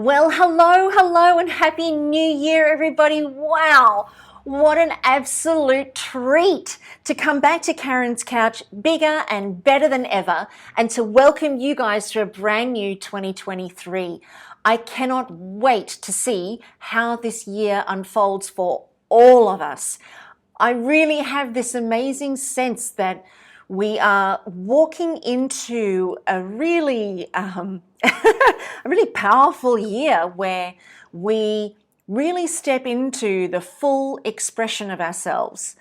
Well, hello, and Happy New Year, everybody. Wow, what an absolute treat to come back to Karen's Couch bigger and better than ever and to welcome you guys to a brand new 2023. I cannot wait to see how this year unfolds for all of us. I really have this amazing sense that we are walking into a really a really powerful year where we really step into the full expression of ourselves.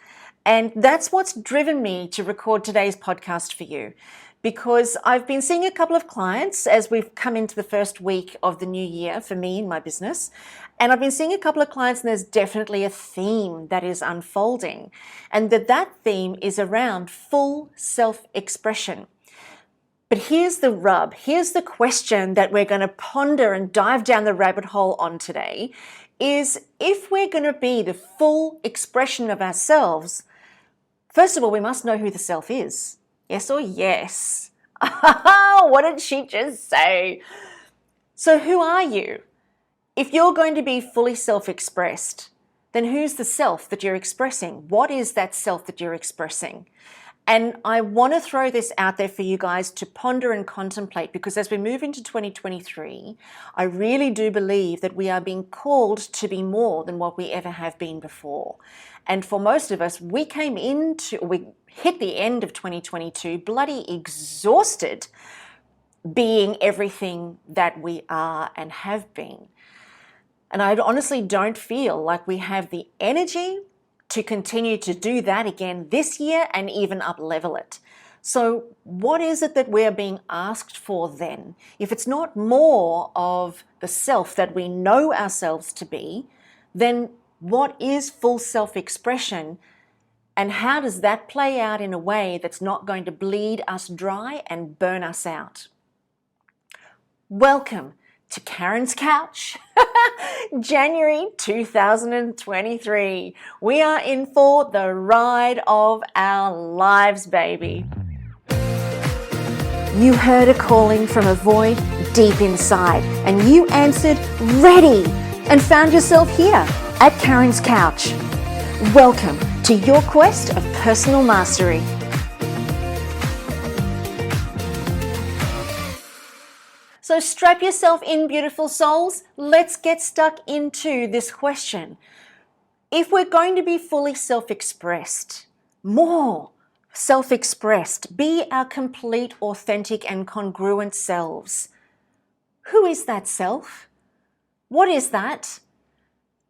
And that's what's driven me to record today's podcast for you, because I've been seeing a couple of clients as we've come into the first week of the new year for me in my business. And I've been seeing a couple of clients, and there's definitely a theme that is unfolding. And that theme is around full self-expression. But here's the rub. Here's the question that we're going to ponder and dive down the rabbit hole on today is, if we're going to be the full expression of ourselves, first of all, we must know who the self is. Yes or yes? What did she just say? So who are you? If you're going to be fully self-expressed, then who's the self that you're expressing? What is that self that you're expressing? And I want to throw this out there for you guys to ponder and contemplate, because as we move into 2023, I really do believe that we are being called to be more than what we ever have been before. And for most of us, we hit the end of 2022 bloody exhausted being everything that we are and have been. And I honestly don't feel like we have the energy to continue to do that again this year and even up level it. So what is it that we're being asked for then? If it's not more of the self that we know ourselves to be, then what is full self-expression, and how does that play out in a way that's not going to bleed us dry and burn us out? Welcome to Karen's Couch, January 2023. We are in for the ride of our lives, baby. You heard a calling from a void deep inside, and you answered ready and found yourself here at Karen's Couch. Welcome to your quest of personal mastery. So strap yourself in, beautiful souls. Let's get stuck into this question. If we're going to be fully self-expressed, more self-expressed, be our complete, authentic, and congruent selves, who is that self? What is that?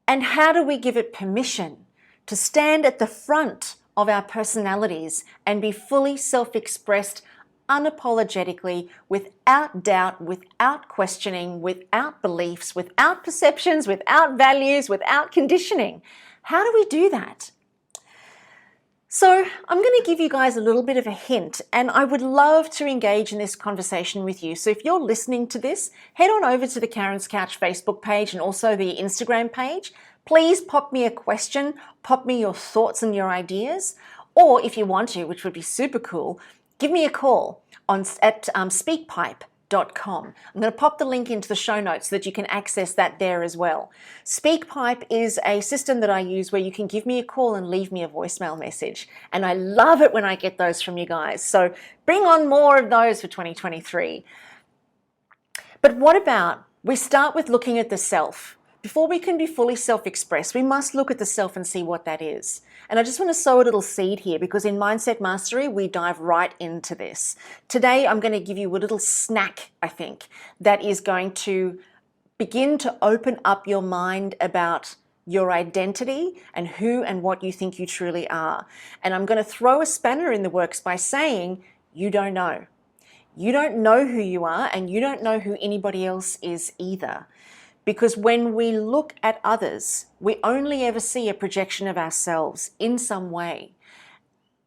And how do we give it permission to stand at the front of our personalities and be fully self-expressed unapologetically, without doubt, without questioning, without beliefs, without perceptions, without values, without conditioning? How do we do that? So I'm going to give you guys a little bit of a hint, and I would love to engage in this conversation with you. So if you're listening to this, head on over to the Karen's Couch Facebook page and also the Instagram page. Please pop me a question, pop me your thoughts and your ideas, or if you want to, which would be super cool, give me a call at speakpipe.com. I'm going to pop the link into the show notes so that you can access that there as well. SpeakPipe is a system that I use where you can give me a call and leave me a voicemail message. And I love it when I get those from you guys. So bring on more of those for 2023. But what about, we start with looking at the self. Before we can be fully self-expressed, we must look at the self and see what that is. And I just want to sow a little seed here, because in Mindset Mastery, we dive right into this. Today, I'm going to give you a little snack, I think, that is going to begin to open up your mind about your identity and who and what you think you truly are. And I'm going to throw a spanner in the works by saying, you don't know. You don't know who you are, and you don't know who anybody else is either. Because when we look at others, we only ever see a projection of ourselves in some way.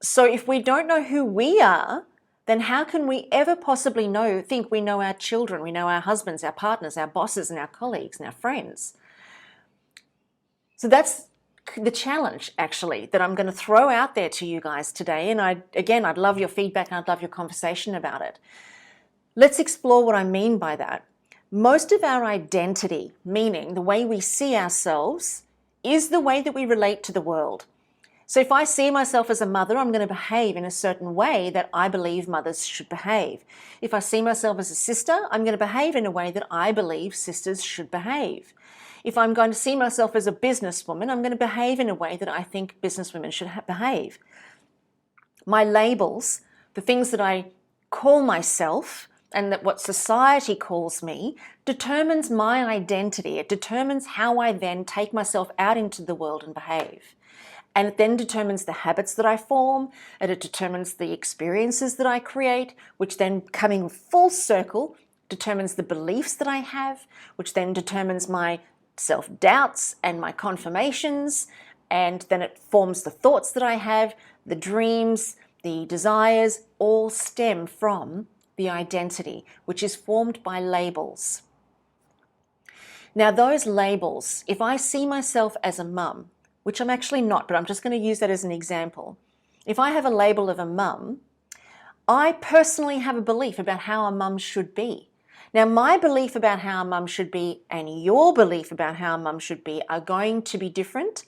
So if we don't know who we are, then how can we ever possibly think we know our children, we know our husbands, our partners, our bosses, and our colleagues, and our friends? So that's the challenge, actually, that I'm going to throw out there to you guys today. And I'd love your feedback, and I'd love your conversation about it. Let's explore what I mean by that. Most of our identity, meaning the way we see ourselves, is the way that we relate to the world. So if I see myself as a mother, I'm going to behave in a certain way that I believe mothers should behave. If I see myself as a sister, I'm going to behave in a way that I believe sisters should behave. If I'm going to see myself as a businesswoman, I'm going to behave in a way that I think businesswomen should behave. My labels, the things that I call myself and that what society calls me, determines my identity. It determines how I then take myself out into the world and behave. And it then determines the habits that I form, and it determines the experiences that I create, which then, coming full circle, determines the beliefs that I have, which then determines my self-doubts and my confirmations, and then it forms the thoughts that I have, the dreams, the desires, all stem from the identity, which is formed by labels. Now, those labels, if I see myself as a mum, which I'm actually not, but I'm just going to use that as an example. If I have a label of a mum, I personally have a belief about how a mum should be. Now, my belief about how a mum should be and your belief about how a mum should be are going to be different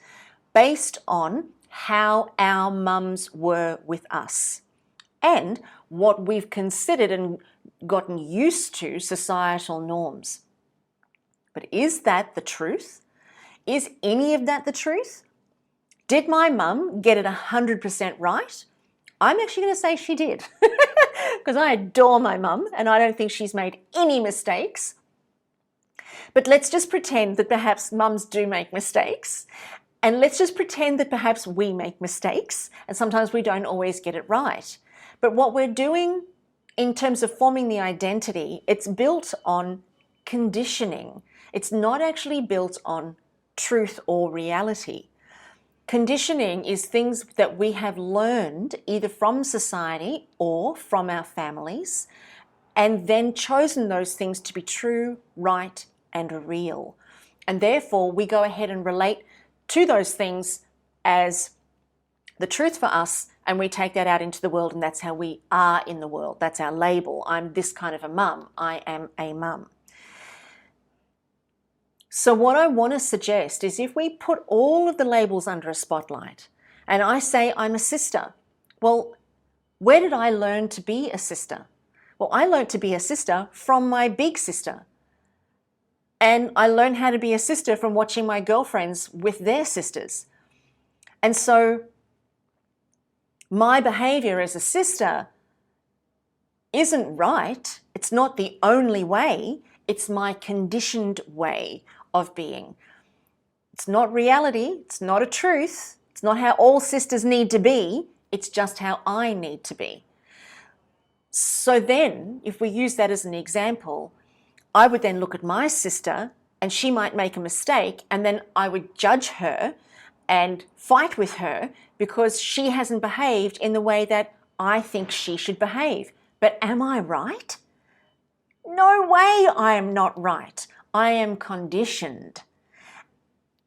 based on how our mums were with us and what we've considered and gotten used to societal norms. But is that the truth? Is any of that the truth? Did my mum get it 100% right? I'm actually going to say she did because I adore my mum and I don't think she's made any mistakes. But let's just pretend that perhaps mums do make mistakes, and let's just pretend that perhaps we make mistakes and sometimes we don't always get it right. But what we're doing in terms of forming the identity, it's built on conditioning. It's not actually built on truth or reality. Conditioning is things that we have learned either from society or from our families, and then chosen those things to be true, right, and real. And therefore, we go ahead and relate to those things as the truth for us, and we take that out into the world, and that's how we are in the world. That's our label. I'm this kind of a mum. I am a mum. So what I want to suggest is if we put all of the labels under a spotlight and I say I'm a sister, well, where did I learn to be a sister? Well, I learned to be a sister from my big sister. And I learned how to be a sister from watching my girlfriends with their sisters. And so my behavior as a sister isn't right. It's not the only way. It's my conditioned way of being. It's not reality. It's not a truth. It's not how all sisters need to be. It's just how I need to be. So then, if we use that as an example, I would then look at my sister and she might make a mistake, and then I would judge her and fight with her because she hasn't behaved in the way that I think she should behave. But am I right? No way I am not right. I am conditioned.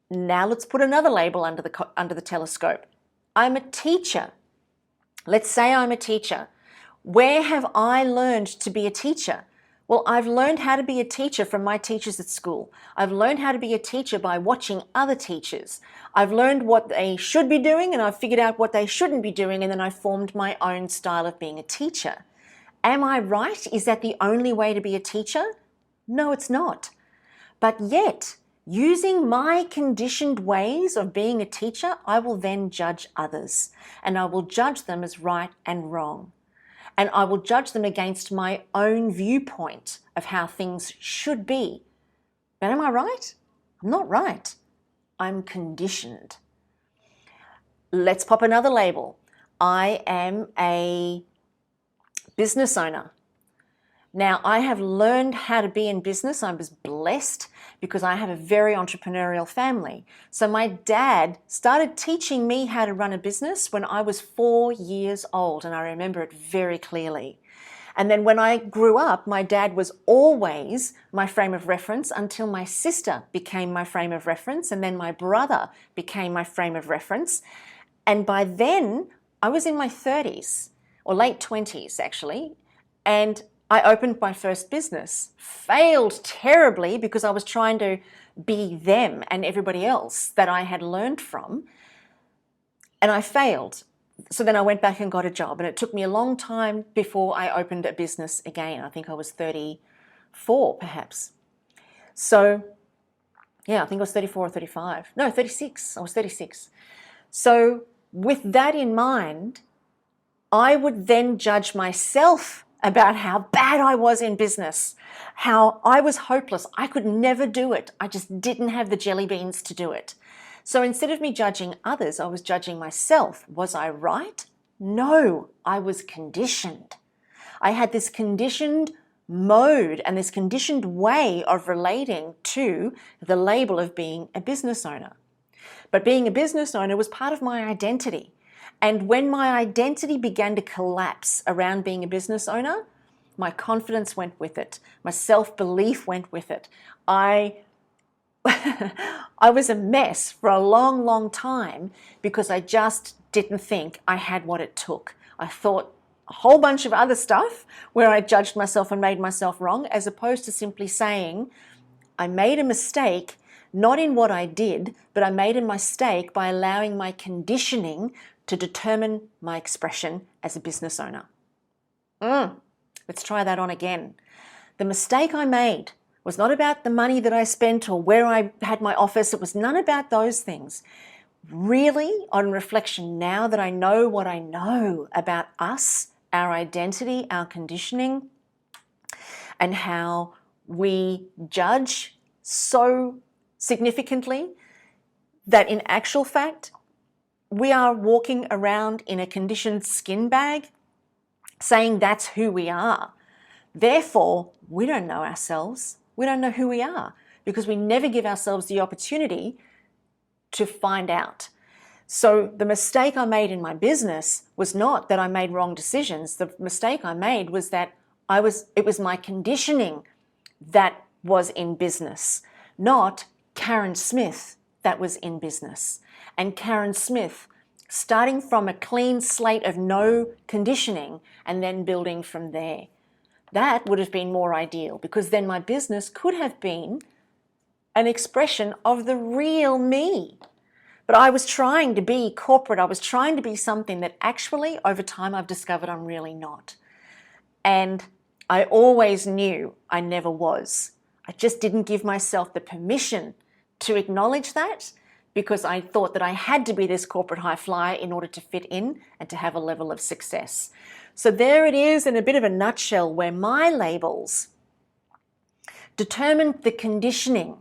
Now let's put another label under the telescope. I'm a teacher. Let's say I'm a teacher. Where have I learned to be a teacher? Well, I've learned how to be a teacher from my teachers at school. I've learned how to be a teacher by watching other teachers. I've learned what they should be doing and I've figured out what they shouldn't be doing, and then I formed my own style of being a teacher. Am I right? Is that the only way to be a teacher? No, it's not. But yet, using my conditioned ways of being a teacher, I will then judge others, and I will judge them as right and wrong. And I will judge them against my own viewpoint of how things should be. But am I right? I'm not right. I'm conditioned. Let's pop another label. I am a business owner. Now, I have learned how to be in business. I was blessed because I have a very entrepreneurial family. So my dad started teaching me how to run a business when I was 4 years old, and I remember it very clearly. And then when I grew up, my dad was always my frame of reference until my sister became my frame of reference, and then my brother became my frame of reference. And by then, I was in my 30s, or late 20s actually, and I opened my first business, failed terribly because I was trying to be them and everybody else that I had learned from, and I failed. So then I went back and got a job, and it took me a long time before I opened a business again. I think I was 34 perhaps. So yeah, I think I was 34 or 35. No, 36. I was 36. So with that in mind, I would then judge myself about how bad I was in business, how I was hopeless. I could never do it. I just didn't have the jelly beans to do it. So instead of me judging others, I was judging myself. Was I right? No, I was conditioned. I had this conditioned mode and this conditioned way of relating to the label of being a business owner. But being a business owner was part of my identity. And when my identity began to collapse around being a business owner, my confidence went with it. My self-belief went with it. I was a mess for a long, long time because I just didn't think I had what it took. I thought a whole bunch of other stuff where I judged myself and made myself wrong, as opposed to simply saying, I made a mistake, not in what I did, but I made a mistake by allowing my conditioning to determine my expression as a business owner. Let's try that on again. The mistake I made was not about the money that I spent or where I had my office. It was none about those things. Really, on reflection, now that I know what I know about us, our identity, our conditioning, and how we judge so significantly that in actual fact, we are walking around in a conditioned skin bag saying that's who we are. Therefore, we don't know ourselves. We don't know who we are because we never give ourselves the opportunity to find out. So the mistake I made in my business was not that I made wrong decisions. The mistake I made was that it was my conditioning that was in business, not Karen Smith that was in business. And Karen Smith, starting from a clean slate of no conditioning and then building from there. That would have been more ideal because then my business could have been an expression of the real me. But I was trying to be corporate. I was trying to be something that actually over time I've discovered I'm really not. And I always knew I never was. I just didn't give myself the permission to acknowledge that because I thought that I had to be this corporate high flyer in order to fit in and to have a level of success. So there it is in a bit of a nutshell where my labels determined the conditioning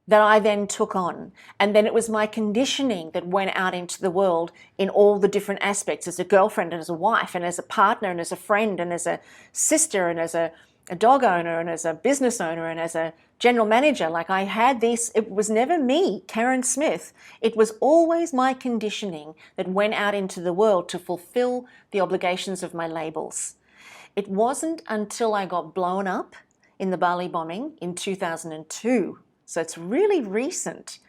that I then took on. And then it was my conditioning that went out into the world in all the different aspects as a girlfriend and as a wife and as a partner and as a friend and as a sister and as a dog owner and as a business owner and as a general manager. Like I had this, it was never me, Karen Smith. It was always my conditioning that went out into the world to fulfill the obligations of my labels. It wasn't until I got blown up in the Bali bombing in 2002. So it's really recent.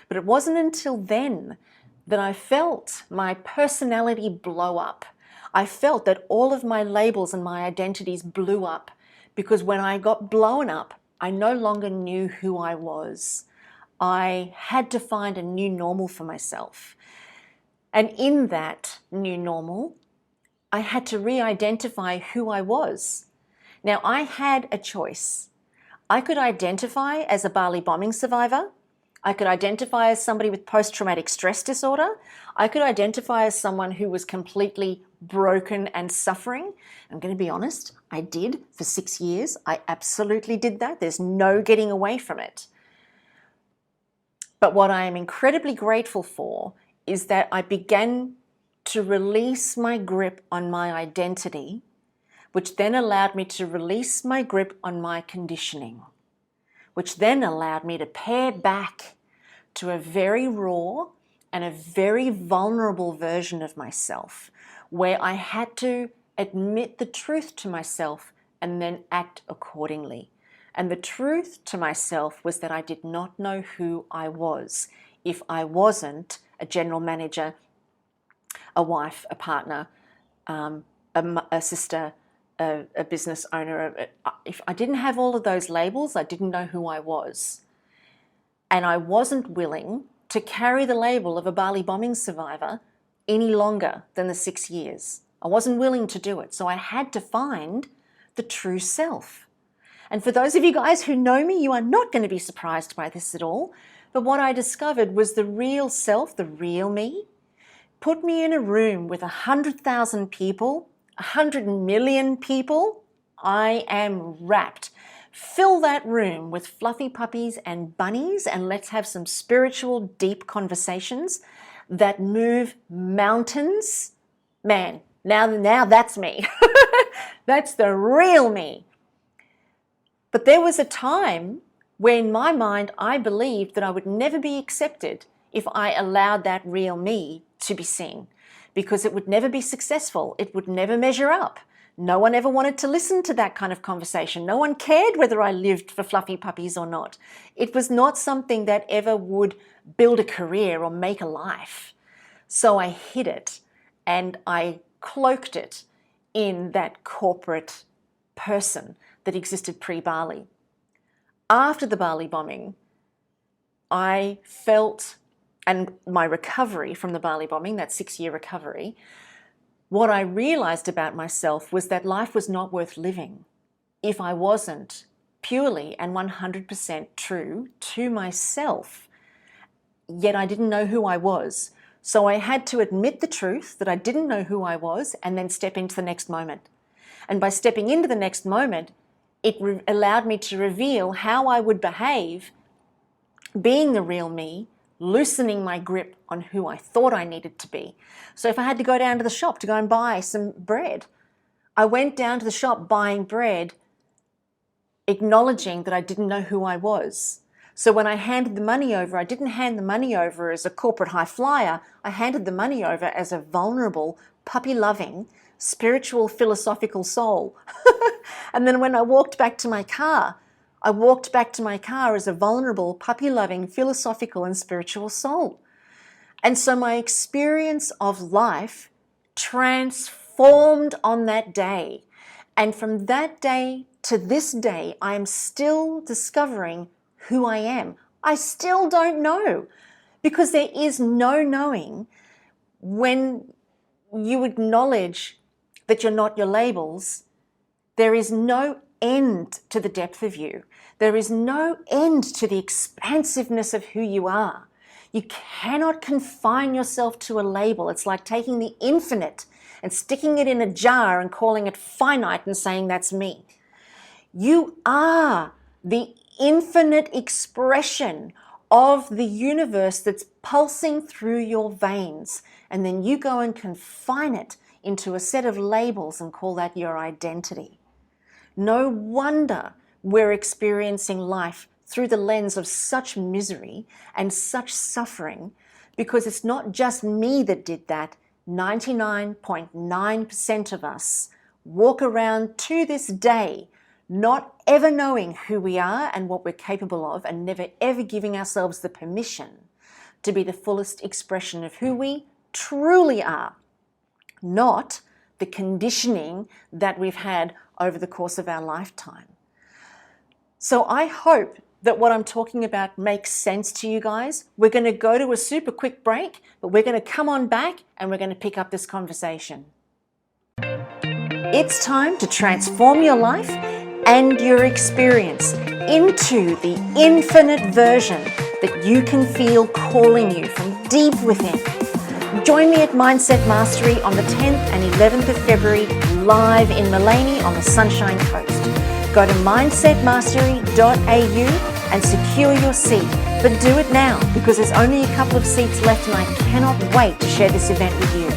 But it wasn't until then that I felt my personality blow up. I felt that all of my labels and my identities blew up because when I got blown up, I no longer knew who I was. I had to find a new normal for myself. And in that new normal, I had to re-identify who I was. Now, I had a choice. I could identify as a Bali bombing survivor. I could identify as somebody with post-traumatic stress disorder. I could identify as someone who was completely broken and suffering. I'm going to be honest, I did for 6 years. I absolutely did that. There's no getting away from it. But what I am incredibly grateful for is that I began to release my grip on my identity, which then allowed me to release my grip on my conditioning, which then allowed me to pare back to a very raw and a very vulnerable version of myself, where I had to admit the truth to myself and then act accordingly. And the truth to myself was that I did not know who I was if I wasn't a general manager, a wife, a partner, a sister, a business owner. If I didn't have all of those labels, I didn't know who I was. And I wasn't willing to carry the label of a Bali bombing survivor any longer than the 6 years. I wasn't willing to do it. So I had to find the true self. And for those of you guys who know me, you are not going to be surprised by this at all. But what I discovered was the real self, the real me. Put me in a room with 100,000 people, 100 million people, I am wrapped. Fill that room with fluffy puppies and bunnies, and let's have some spiritual, deep conversations that move mountains. Man, now that's me. That's the real me. But there was a time when in my mind I believed that I would never be accepted if I allowed that real me to be seen, because it would never be successful. It would never measure up. No one ever wanted to listen to that kind of conversation. No one cared whether I lived for fluffy puppies or not. It was not something that ever would build a career or make a life. So I hid it and I cloaked it in that corporate person that existed pre-Bali. After the Bali bombing, I felt, and my recovery from the Bali bombing, that 6-year recovery, what I realized about myself was that life was not worth living if I wasn't purely and 100% true to myself. Yet I didn't know who I was. So I had to admit the truth that I didn't know who I was and then step into the next moment. And by stepping into the next moment, it allowed me to reveal how I would behave, being the real me, loosening my grip on who I thought I needed to be. So if I had to go down to the shop to go and buy some bread, I went down to the shop buying bread, acknowledging that I didn't know who I was. So when I handed the money over, I didn't hand the money over as a corporate high flyer. I handed the money over as a vulnerable, puppy-loving, spiritual, philosophical soul. And then when I walked back to my car, I walked back to my car as a vulnerable, puppy-loving, philosophical and spiritual soul. And so my experience of life transformed on that day. And from that day to this day, I am still discovering who I am. I still don't know, because there is no knowing when you acknowledge that you're not your labels. There is no end to the depth of you. There is no end to the expansiveness of who you are. You cannot confine yourself to a label. It's like taking the infinite and sticking it in a jar and calling it finite and saying that's me. You are the infinite expression of the universe that's pulsing through your veins. And then you go and confine it into a set of labels and call that your identity. No wonder we're experiencing life through the lens of such misery and such suffering, because it's not just me that did that. 99.9% of us walk around to this day not ever knowing who we are and what we're capable of, and never ever giving ourselves the permission to be the fullest expression of who we truly are, not the conditioning that we've had over the course of our lifetime. So I hope that what I'm talking about makes sense to you guys. We're going to go to a super quick break, but we're going to come on back and we're going to pick up this conversation. It's time to transform your life and your experience into the infinite version that you can feel calling you from deep within. Join me at Mindset Mastery on the 10th and 11th of February, live in Mullaney on the Sunshine Coast. Go to mindsetmastery.au and secure your seat. But do it now, because there's only a couple of seats left and I cannot wait to share this event with you.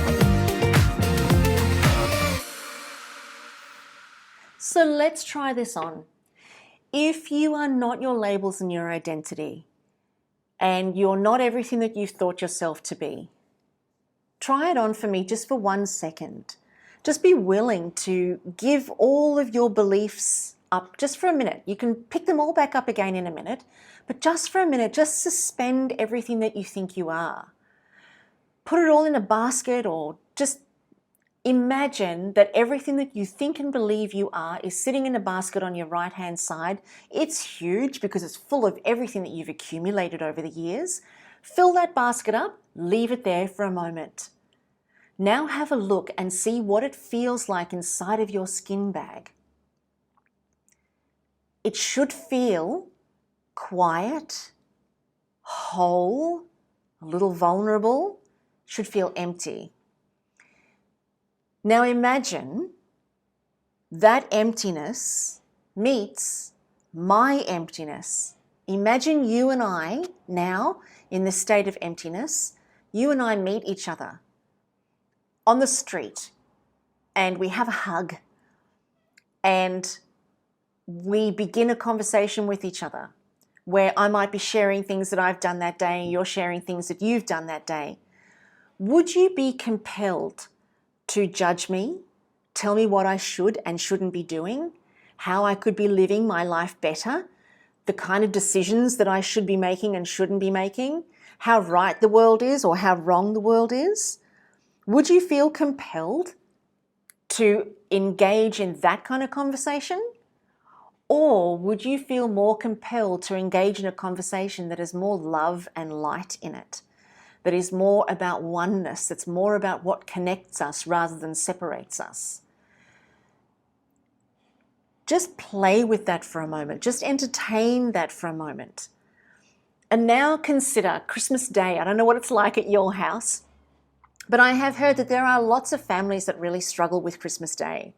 So let's try this on. If you are not your labels and your identity, and you're not everything that you've thought yourself to be, try it on for me just for 1 second. Just be willing to give all of your beliefs up just for a minute. You can pick them all back up again in a minute, but just for a minute, just suspend everything that you think you are. Put it all in a basket, or just Imagine that everything that you think and believe you are is sitting in a basket on your right-hand side. It's huge because it's full of everything that you've accumulated over the years. Fill that basket up, leave it there for a moment. Now have a look and see what it feels like inside of your skin bag. It should feel quiet, whole, a little vulnerable, should feel empty. Now imagine that emptiness meets my emptiness. Imagine you and I now in this state of emptiness, you and I meet each other on the street and we have a hug and we begin a conversation with each other where I might be sharing things that I've done that day and you're sharing things that you've done that day. Would you be compelled to judge me, tell me what I should and shouldn't be doing, how I could be living my life better, the kind of decisions that I should be making and shouldn't be making, how right the world is or how wrong the world is? Would you feel compelled to engage in that kind of conversation? Or would you feel more compelled to engage in a conversation that has more love and light in it, that is more about oneness, that's more about what connects us rather than separates us? Just play with that for a moment. Just entertain that for a moment. And now consider Christmas Day. I don't know what it's like at your house, but I have heard that there are lots of families that really struggle with Christmas Day.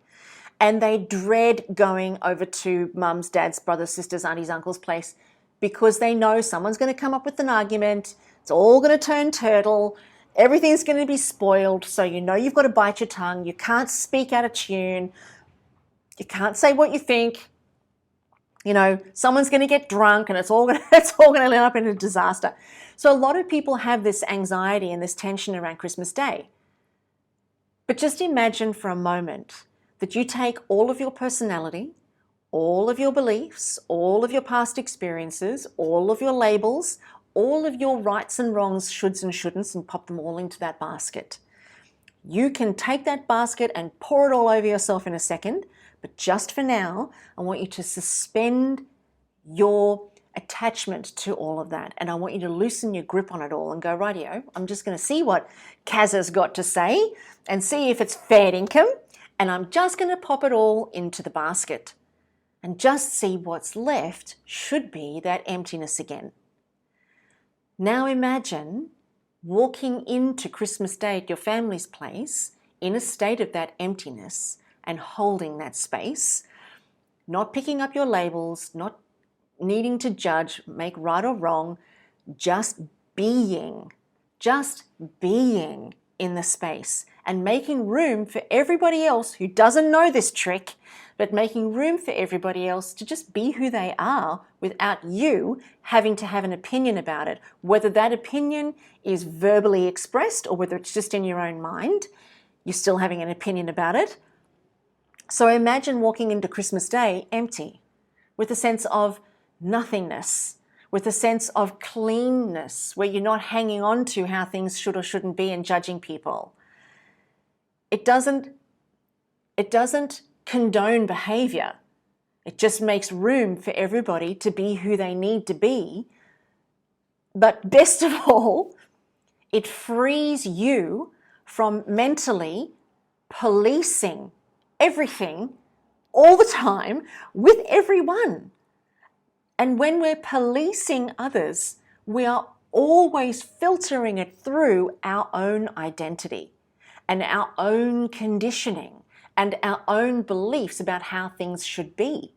And they dread going over to mum's, dad's, brothers, sisters, aunties, uncles' place because they know someone's going to come up with an argument. It's all going to turn turtle. Everything's going to be spoiled. So you know you've got to bite your tongue. You can't speak out of tune. You can't say what you think. You know, someone's going to get drunk and it's all going to end up in a disaster. So a lot of people have this anxiety and this tension around Christmas Day. But just imagine for a moment that you take all of your personality, all of your beliefs, all of your past experiences, all of your labels, all of your rights and wrongs, shoulds and shouldn'ts, and pop them all into that basket. You can take that basket and pour it all over yourself in a second, but just for now, I want you to suspend your attachment to all of that. And I want you to loosen your grip on it all and go, rightio, I'm just going to see what Kaz has got to say and see if it's fair income. And I'm just going to pop it all into the basket and just see what's left should be that emptiness again. Now imagine walking into Christmas Day at your family's place in a state of that emptiness and holding that space, not picking up your labels, not needing to judge, make right or wrong, just being in the space and making room for everybody else who doesn't know this trick, but making room for everybody else to just be who they are without you having to have an opinion about it, whether that opinion is verbally expressed or whether it's just in your own mind, you're still having an opinion about it. So imagine walking into Christmas Day empty, with a sense of nothingness, with a sense of cleanness, where you're not hanging on to how things should or shouldn't be and judging people. It doesn't condone behavior. It just makes room for everybody to be who they need to be. But best of all, it frees you from mentally policing everything all the time with everyone. And when we're policing others, we are always filtering it through our own identity and our own conditioning and our own beliefs about how things should be.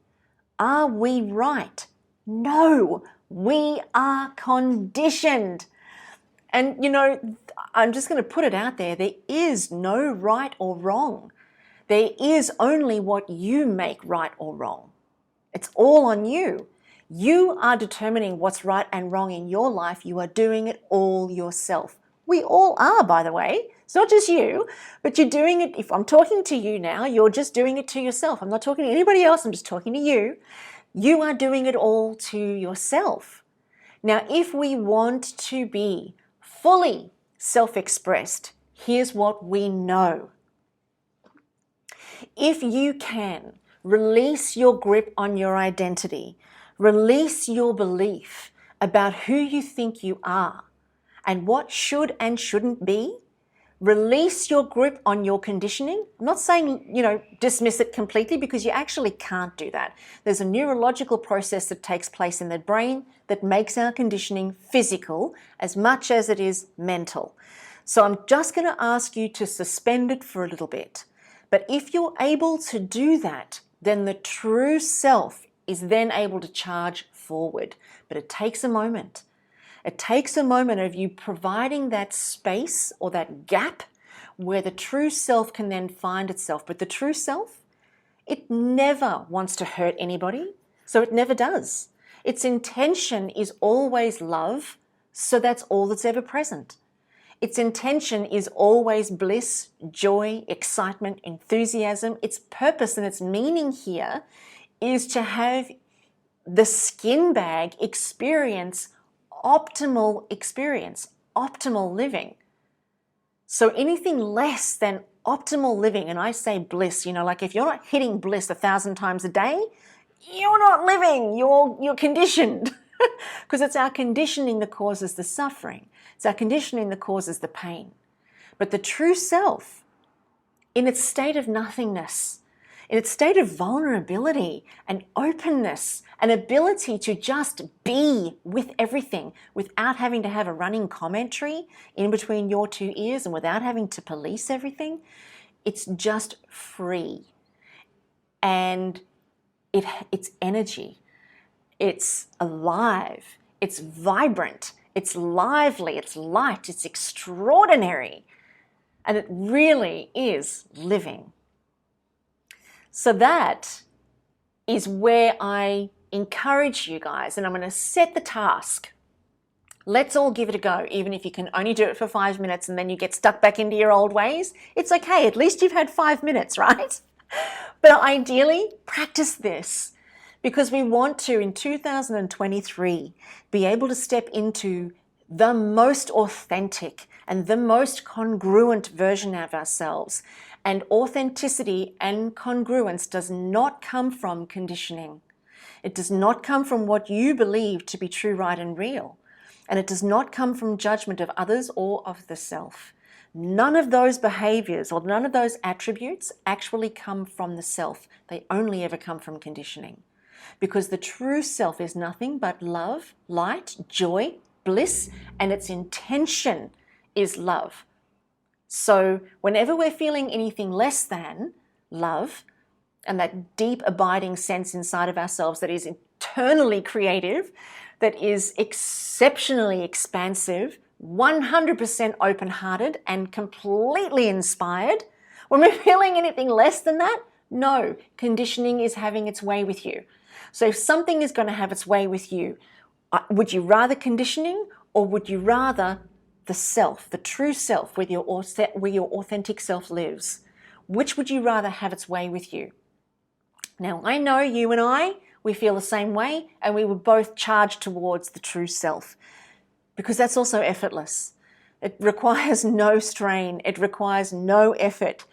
Are we right? No, we are conditioned. And you know, I'm just going to put it out there. There is no right or wrong. There is only what you make right or wrong. It's all on you. You are determining what's right and wrong in your life. You are doing it all yourself. We all are, by the way. It's not just you, but you're doing it. If I'm talking to you now, you're just doing it to yourself. I'm not talking to anybody else. I'm just talking to you. You are doing it all to yourself. Now, if we want to be fully self-expressed, here's what we know. If you can release your grip on your identity, release your belief about who you think you are and what should and shouldn't be, release your grip on your conditioning. I'm not saying, dismiss it completely, because you actually can't do that. There's a neurological process that takes place in the brain that makes our conditioning physical as much as it is mental. So I'm just going to ask you to suspend it for a little bit. But if you're able to do that, then the true self is then able to charge forward. But it takes a moment. It takes a moment of you providing that space or that gap where the true self can then find itself. But the true self, it never wants to hurt anybody, so it never does. Its intention is always love, so that's all that's ever present. Its intention is always bliss, joy, excitement, enthusiasm. Its purpose and its meaning here is to have the skin bag experience, optimal living. So anything less than optimal living, and I say bliss, like if you're not hitting bliss 1,000 times a day, you're not living, you're conditioned. Because it's our conditioning that causes the suffering. It's our conditioning that causes the pain. But the true self, in its state of nothingness, in its state of vulnerability and openness, an ability to just be with everything without having to have a running commentary in between your two ears and without having to police everything, it's just free. And it's energy. It's alive. It's vibrant. It's lively. It's light. It's extraordinary. And it really is living. So that is where I encourage you guys, and I'm going to set the task. Let's all give it a go, even if you can only do it for 5 minutes and then you get stuck back into your old ways. It's okay, at least you've had 5 minutes, right? But ideally, practice this, because we want to, in 2023, be able to step into the most authentic and the most congruent version of ourselves. And authenticity and congruence does not come from conditioning. It does not come from what you believe to be true, right, and real. And it does not come from judgment of others or of the self. None of those behaviors or none of those attributes actually come from the self. They only ever come from conditioning. Because the true self is nothing but love, light, joy, bliss, and its intention is love. So whenever we're feeling anything less than love and that deep abiding sense inside of ourselves that is eternally creative, that is exceptionally expansive, 100% open-hearted and completely inspired, when we're feeling anything less than that, no, conditioning is having its way with you. So if something is going to have its way with you, would you rather conditioning, or would you rather the self, the true self, where your authentic self lives? Which would you rather have its way with you? Now, I know you and we feel the same way, and we would both charge towards the true self, because that's also effortless. It requires no strain. It requires no effort.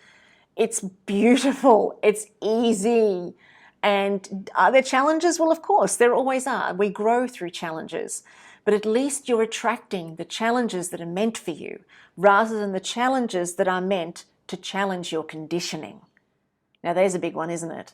It's beautiful. It's easy. And are there challenges? Well, of course, there always are. We grow through challenges. But at least you're attracting the challenges that are meant for you, rather than the challenges that are meant to challenge your conditioning. Now, there's a big one, isn't it?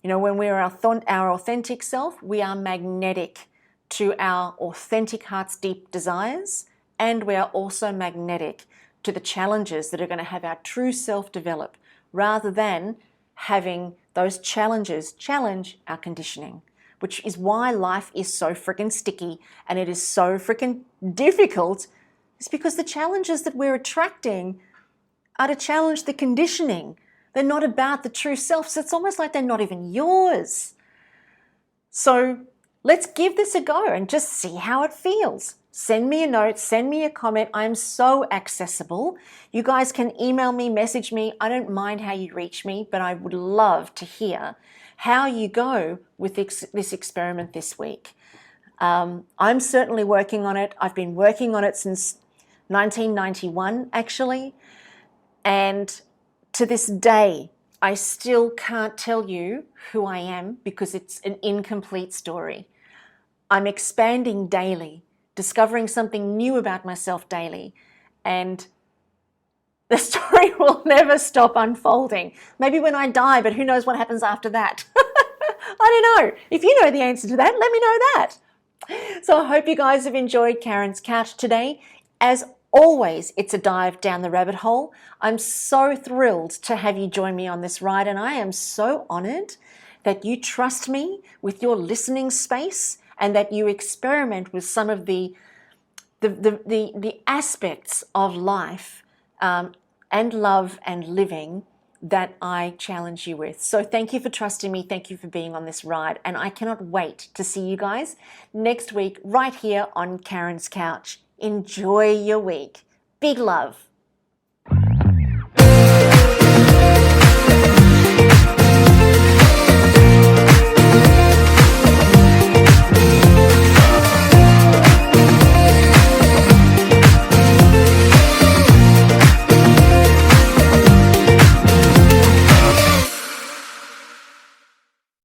When we're our authentic self, we are magnetic to our authentic heart's deep desires, and we are also magnetic to the challenges that are going to have our true self develop, rather than having those challenges challenge our conditioning. Which is why life is so freaking sticky and it is so freaking difficult. It's because the challenges that we're attracting are to challenge the conditioning. They're not about the true self. So it's almost like they're not even yours. So let's give this a go and just see how it feels. Send me a note, send me a comment. I'm so accessible. You guys can email me, message me. I don't mind how you reach me, but I would love to hear how you go with this experiment this week. I'm certainly working on it. I've been working on it since 1991, actually. And to this day, I still can't tell you who I am because it's an incomplete story. I'm expanding daily, discovering something new about myself daily, and the story will never stop unfolding. Maybe when I die, but who knows what happens after that? I don't know. If you know the answer to that, let me know that. So I hope you guys have enjoyed Karen's Couch today. As always, it's a dive down the rabbit hole. I'm so thrilled to have you join me on this ride, and I am so honored that you trust me with your listening space and that you experiment with some of the aspects of life and love and living that I challenge you with. So thank you for trusting me. Thank you for being on this ride. And I cannot wait to see you guys next week right here on Karen's Couch. Enjoy your week. Big love.